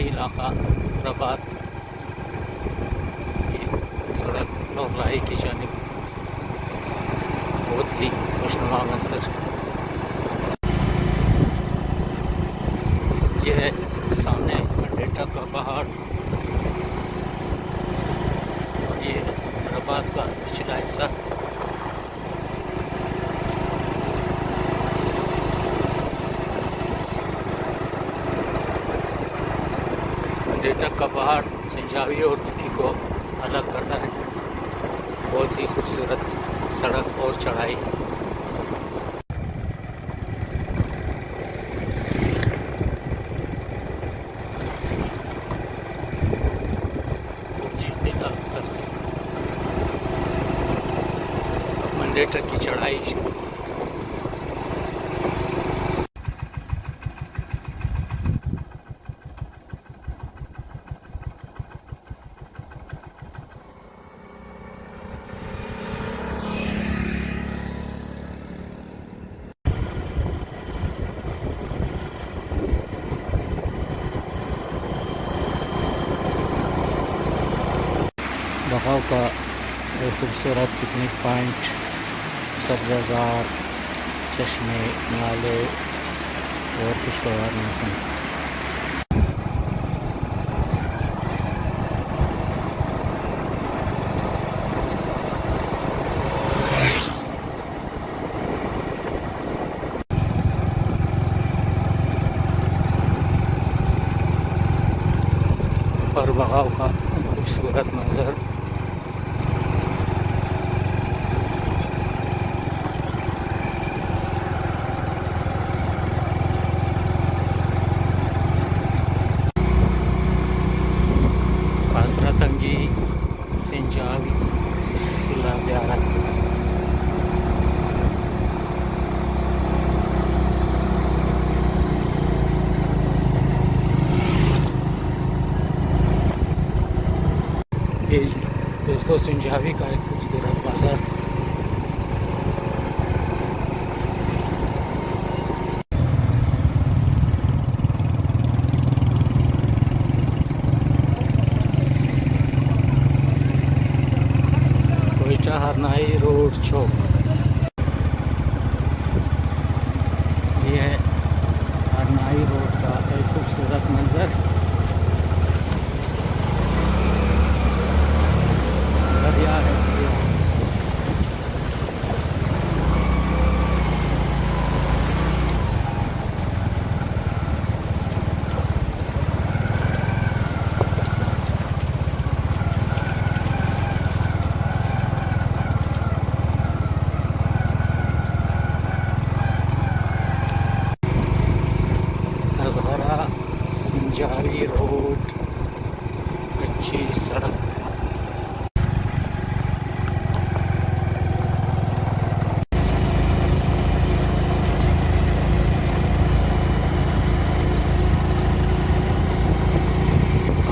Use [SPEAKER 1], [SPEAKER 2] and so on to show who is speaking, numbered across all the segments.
[SPEAKER 1] इलाका रबात की सड़क लौलाई की जानिब बहुत ही खुशनुमा मंजर। यह है सामने मंडेटा का पहाड़ और ये रबात का पिछला हिस्सा। मंडेटा का पहाड़ संजावी और दुखी को अलग करता है। बहुत ही खूबसूरत सड़क और चढ़ाई। मंडेटा की चढ़ाई शुरू। बगाव का एक खूबसूरत पिकनिक पॉइंट, सब्ज़ार, चश्मे, नाले और खुशगवार मौसम। और बगाव का खूबसूरत मंजर। कासरतंगी संजावी किला ज़ियारत। दोस्तों संजावी का एक खूबसूरत बाजार। कोयटा हरनाई रोड चौक। ये है हरनाई रोड का एक खूबसूरत मंजर। दरिया है दरिया। नज़ारा संजावी रोड, कच्ची सड़क।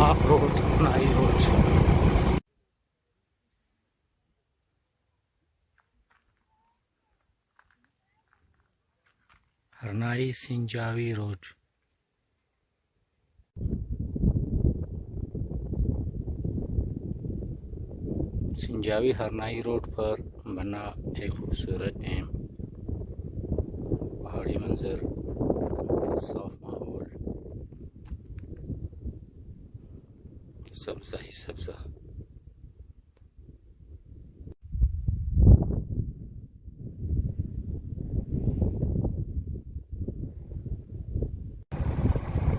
[SPEAKER 1] आप road Harnai road. Harnai Sanjawi road. Sanjawi Harnai road पर बना एक खूबसूरत डैम। पहाड़ी मंजर, साफ माहौल, सब्जा ही सब्जा।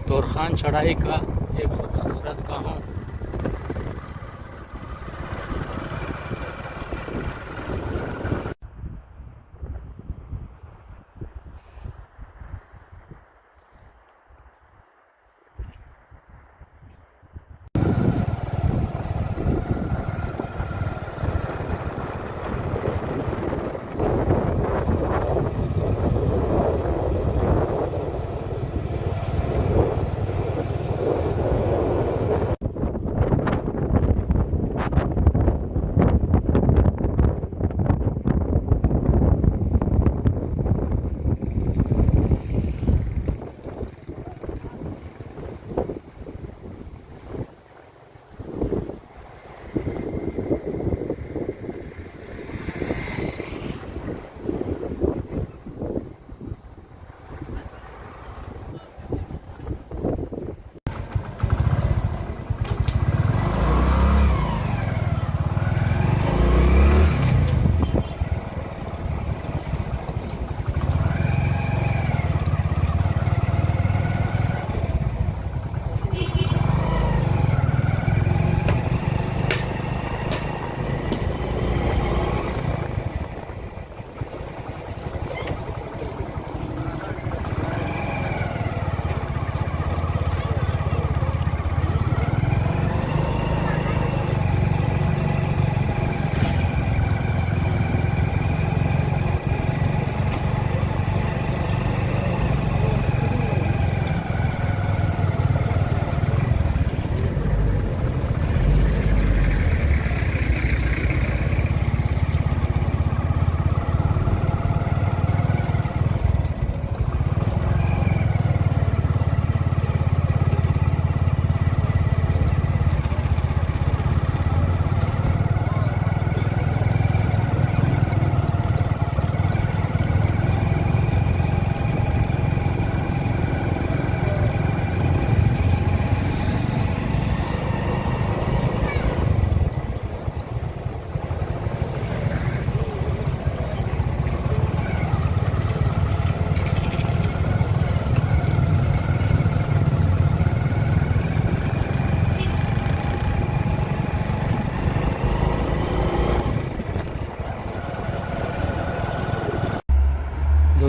[SPEAKER 1] तोरखान चढ़ाई का एक खूबसूरत गाँव।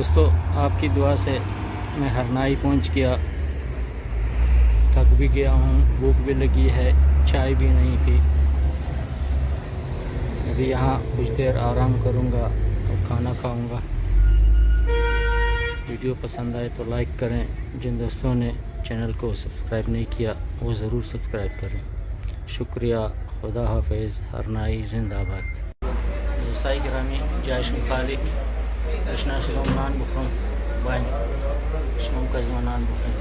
[SPEAKER 1] दोस्तों, आपकी दुआ से मैं हरनाई पहुंच गया। थक भी गया हूँ, भूख भी लगी है, चाय भी नहीं पी। अभी यहाँ कुछ देर आराम करूँगा और खाना खाऊँगा। वीडियो पसंद आए तो लाइक करें। जिन दोस्तों ने चैनल को सब्सक्राइब नहीं किया वो ज़रूर सब्सक्राइब करें। शुक्रिया। खुदा हाफिज़। हरनाई जिंदाबाद। दोस्ताई गिरामी जायशुम खाली कृष्णा शिलोम नान बुखम बाइन शिलोम कजमा नान बुखम।